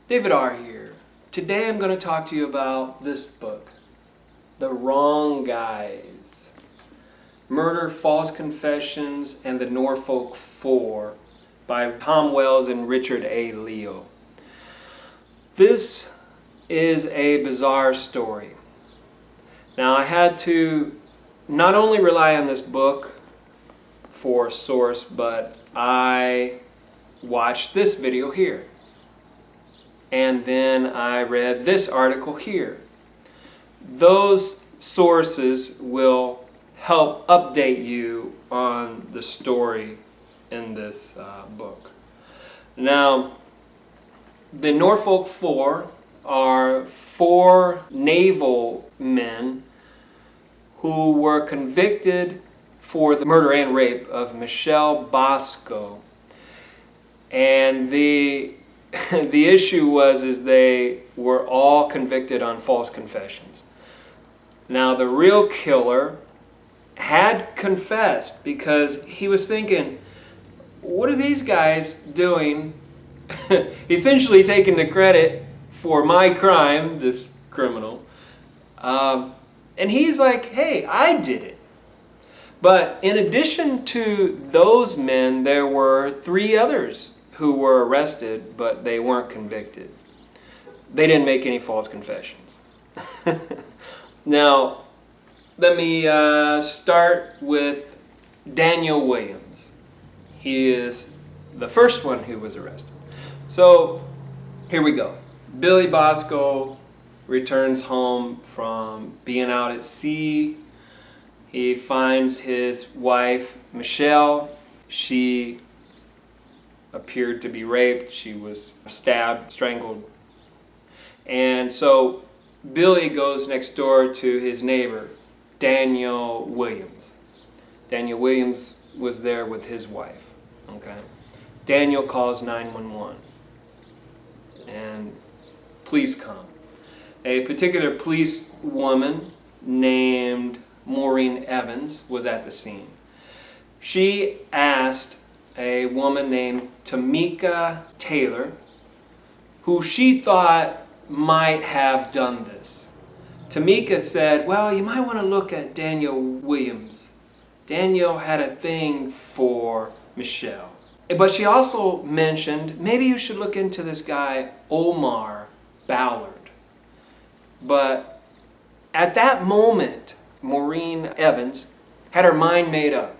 David R. here. Today I'm going to talk to you about this book, The Wrong Guys. Murder, False Confessions, and the Norfolk Four by Tom Wells and Richard A. Leo. This is a bizarre story. Now I had to not only rely on this book for a source, but I watched this video here. And then I read this article here. Those sources will help update you on the story in this book. Now, the Norfolk Four are four naval men who were convicted for the murder and rape of Michelle Bosco. And the issue was they were all convicted on false confessions. Now the real killer had confessed because he was thinking, what are these guys doing? Essentially taking the credit for my crime, this criminal. And he's like, hey, I did it. But in addition to those men, there were three others who were arrested, but they weren't convicted. They didn't make any false confessions. Now, let me start with Daniel Williams. He is the first one who was arrested. So, here we go. Billy Bosco returns home from being out at sea. He finds his wife, Michelle. She appeared to be raped. She was stabbed, strangled. And so Billy goes next door to his neighbor, Daniel Williams. Daniel Williams was there with his wife. Okay. Daniel calls 911 and police come. A particular police woman named Maureen Evans was at the scene. She asked a woman named Tamika Taylor, who she thought might have done this. Tamika said, well, you might want to look at Daniel Williams. Daniel had a thing for Michelle. But she also mentioned, maybe you should look into this guy, Omar Ballard. But at that moment, Maureen Evans had her mind made up.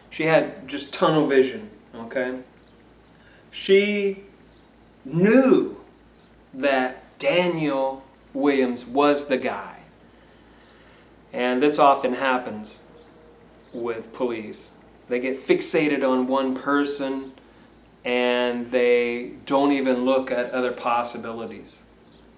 She had just tunnel vision, okay? She knew that Daniel Williams was the guy. And this often happens with police. They get fixated on one person and they don't even look at other possibilities.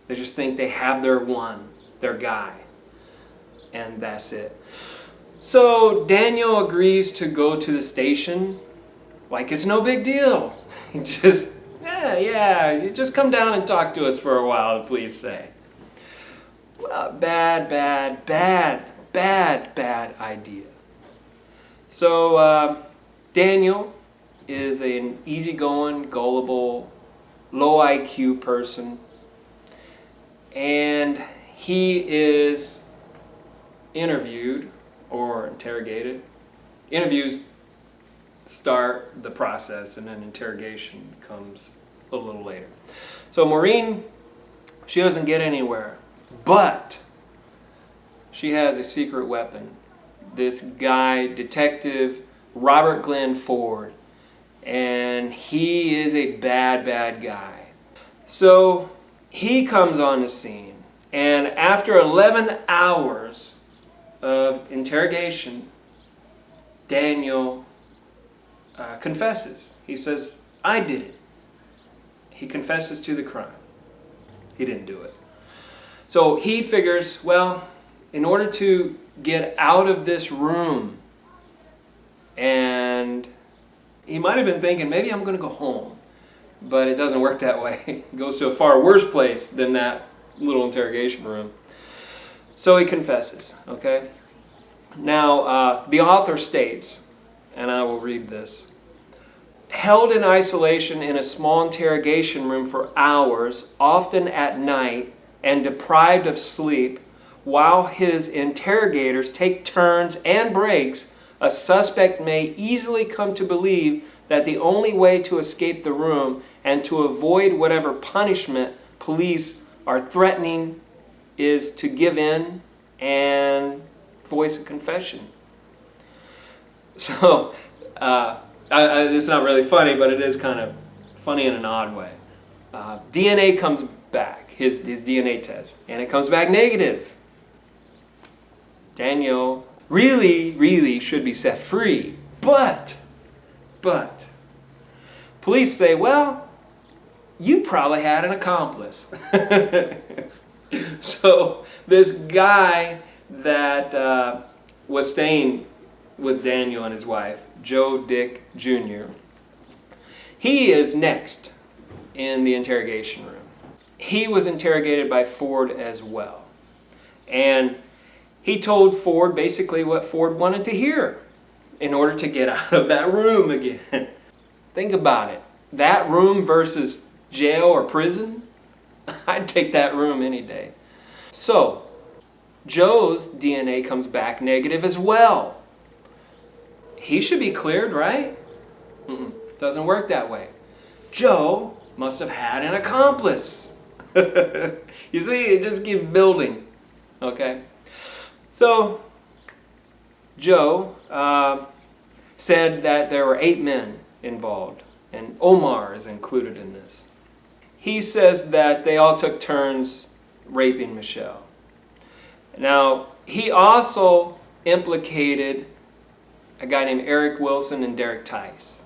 They just think they have their one, their guy. And that's it. So Daniel agrees to go to the station like it's no big deal. Just, you just come down and talk to us for a while, the police say. Well, bad idea. So Daniel is an easygoing, gullible, low IQ person. And he is interviewed or interrogated. Interviews start the process and then interrogation comes a little later. So Maureen, she doesn't get anywhere, but she has a secret weapon. This guy, Detective Robert Glenn Ford, and he is a bad guy. So he comes on the scene, and after 11 hours of interrogation, Daniel confesses. He says, I did it. He confesses to the crime. He didn't do it. So he figures, well, in order to get out of this room, and he might have been thinking, maybe I'm going to go home. But it doesn't work that way. He goes to a far worse place than that little interrogation room. So he confesses, okay? Now, the author states, and I will read this, held in isolation in a small interrogation room for hours, often at night, and deprived of sleep, while his interrogators take turns and breaks, a suspect may easily come to believe that the only way to escape the room and to avoid whatever punishment police are threatening is to give in and voice a confession. So, it's not really funny, but it is kind of funny in an odd way. DNA comes back, his DNA test, and it comes back negative. Daniel really should be set free. But, police say, well, you probably had an accomplice. So this guy that was staying with Daniel and his wife, Joe Dick Jr., he is next in the interrogation room. He was interrogated by Ford as well. And he told Ford basically what Ford wanted to hear in order to get out of that room again. Think about it. That room versus jail or prison? I'd take that room any day. So, Joe's DNA comes back negative as well. He should be cleared, right? Doesn't work that way. Joe must have had an accomplice. You see, it just keeps building. Okay? So, Joe said that there were 8 men involved, and Omar is included in this. He says that they all took turns raping Michelle. Now, he also implicated a guy named Eric Wilson and Derek Tice.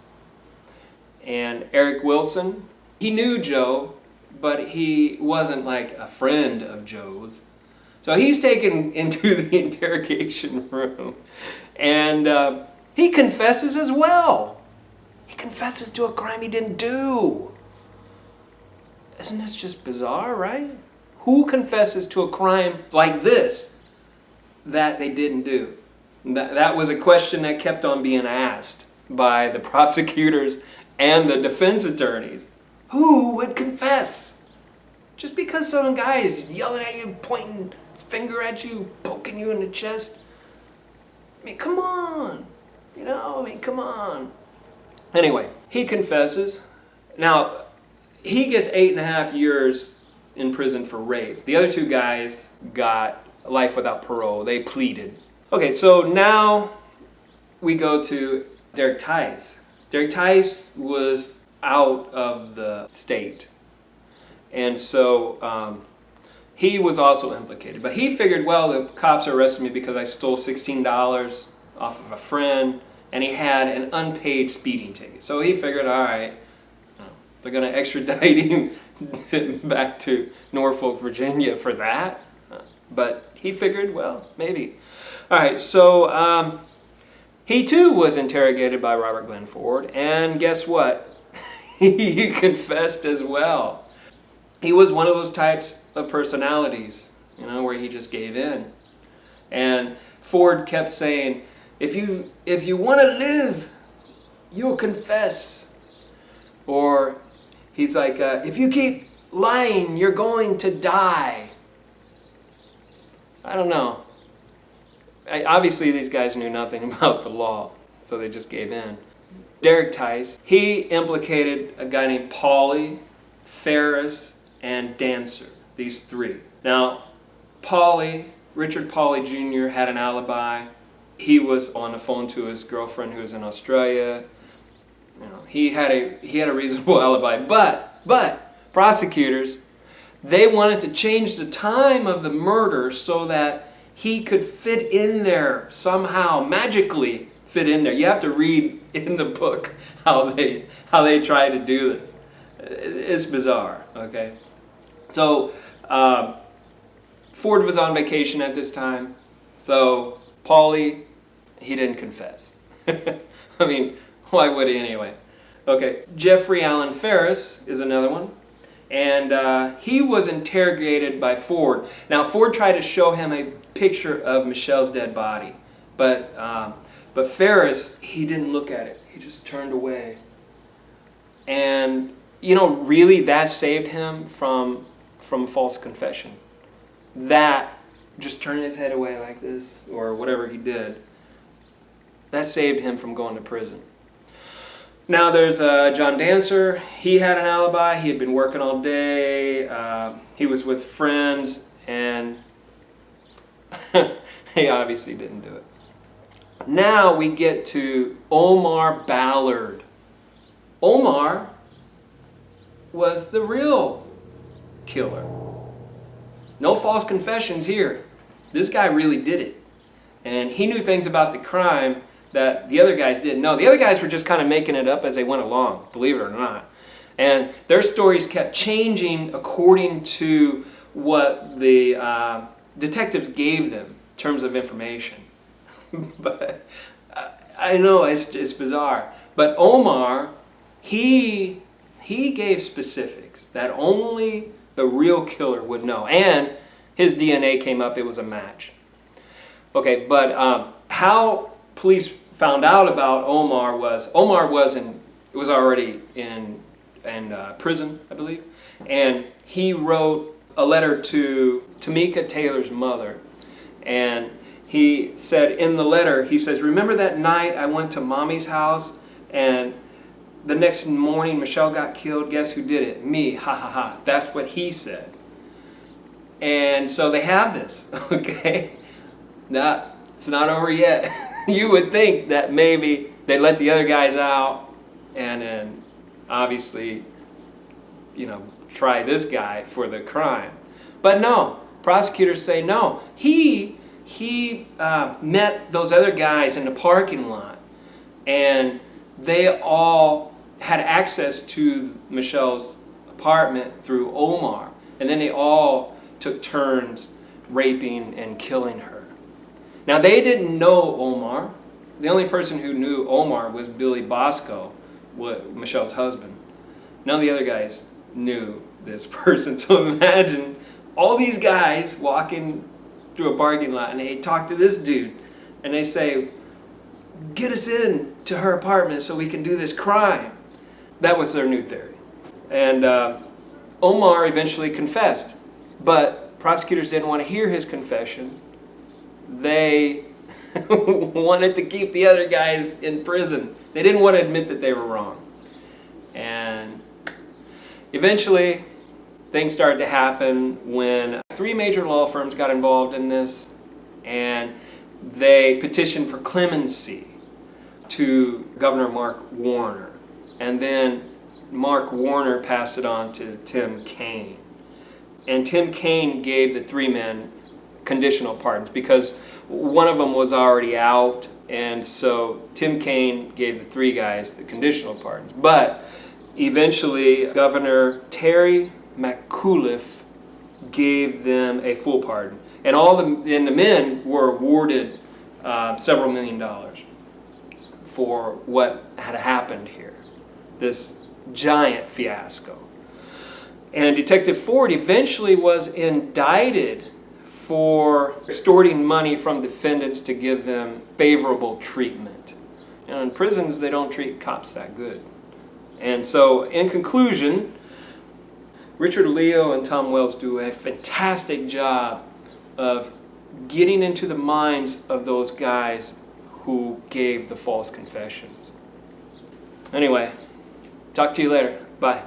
And Eric Wilson, he knew Joe, but he wasn't like a friend of Joe's. So he's taken into the interrogation room, and he confesses as well. He confesses to a crime he didn't do. Isn't this just bizarre, right? Who confesses to a crime like this that they didn't do? That was a question that kept on being asked by the prosecutors and the defense attorneys. Who would confess? Just because some guy is yelling at you, pointing his finger at you, poking you in the chest? I mean, come on. Come on. Anyway, he confesses. Now, he gets 8.5 years in prison for rape. The other 2 guys got life without parole. They pleaded. Okay, so now we go to Derek Tice. Derek Tice was out of the state. And so he was also implicated. But he figured, well, the cops arrested me because I stole $16 off of a friend, and he had an unpaid speeding ticket. So he figured, all right, they're going to extradite him back to Norfolk, Virginia for that. But he figured, well, maybe. All right, so he too was interrogated by Robert Glenn Ford, and guess what? He confessed as well. He was one of those types of personalities, where he just gave in. And Ford kept saying, if you want to live, you'll confess. Or he's like, if you keep lying, you're going to die. I don't know. Obviously, these guys knew nothing about the law, so they just gave in. Derek Tice, he implicated a guy named Paulie, Ferris, and Dancer, these 3. Now, Richard Paulie Jr. had an alibi. He was on the phone to his girlfriend who was in Australia. He had a reasonable alibi, but prosecutors, they wanted to change the time of the murder so that he could fit in there somehow, magically fit in there. You have to read in the book how they try to do this. It's bizarre, okay? So Ford was on vacation at this time, so Paulie, he didn't confess. I mean, why would he anyway? Okay, Jeffrey Allen Ferris is another one. And he was interrogated by Ford. Now, Ford tried to show him a picture of Michelle's dead body. But Ferris, he didn't look at it. He just turned away. And, really that saved him from false confession. That, just turning his head away like this, or whatever he did, that saved him from going to prison. Now there's John Dancer. He had an alibi. He had been working all day. He was with friends, and he obviously didn't do it. Now we get to Omar Ballard. Omar was the real killer. No false confessions here. This guy really did it. And he knew things about the crime that the other guys didn't know. The other guys were just kind of making it up as they went along, believe it or not. And their stories kept changing according to what the detectives gave them in terms of information. But I know it's bizarre. But Omar, he gave specifics that only the real killer would know. And his DNA came up, it was a match. Okay, but how police found out about Omar was already in prison, I believe. And he wrote a letter to Tamika Taylor's mother. And he said in the letter, he says, "Remember that night I went to Mommy's house and the next morning Michelle got killed? Guess who did it? Me, ha ha ha." That's what he said. And so they have this, okay? It's not over yet. You would think that maybe they let the other guys out and then obviously, try this guy for the crime. But no, prosecutors say no. He met those other guys in the parking lot, and they all had access to Michelle's apartment through Omar, and then they all took turns raping and killing her. Now they didn't know Omar. The only person who knew Omar was Billy Bosco, Michelle's husband. None of the other guys knew this person. So imagine all these guys walking through a parking lot and they talk to this dude and they say, "Get us in to her apartment so we can do this crime." That was their new theory. And Omar eventually confessed, but prosecutors didn't want to hear his confession. They wanted to keep the other guys in prison. They didn't want to admit that they were wrong. And eventually, things started to happen when 3 major law firms got involved in this, and they petitioned for clemency to Governor Mark Warner. And then Mark Warner passed it on to Tim Kaine. And Tim Kaine gave the 3 men conditional pardons because one of them was already out, and so Tim Kaine gave the 3 guys the conditional pardons. But eventually, Governor Terry McAuliffe gave them a full pardon, and the men were awarded several $1 million for what had happened here, this giant fiasco. And Detective Ford eventually was indicted for extorting money from defendants to give them favorable treatment. And in prisons, they don't treat cops that good. And so, in conclusion, Richard Leo and Tom Wells do a fantastic job of getting into the minds of those guys who gave the false confessions. Anyway, talk to you later. Bye.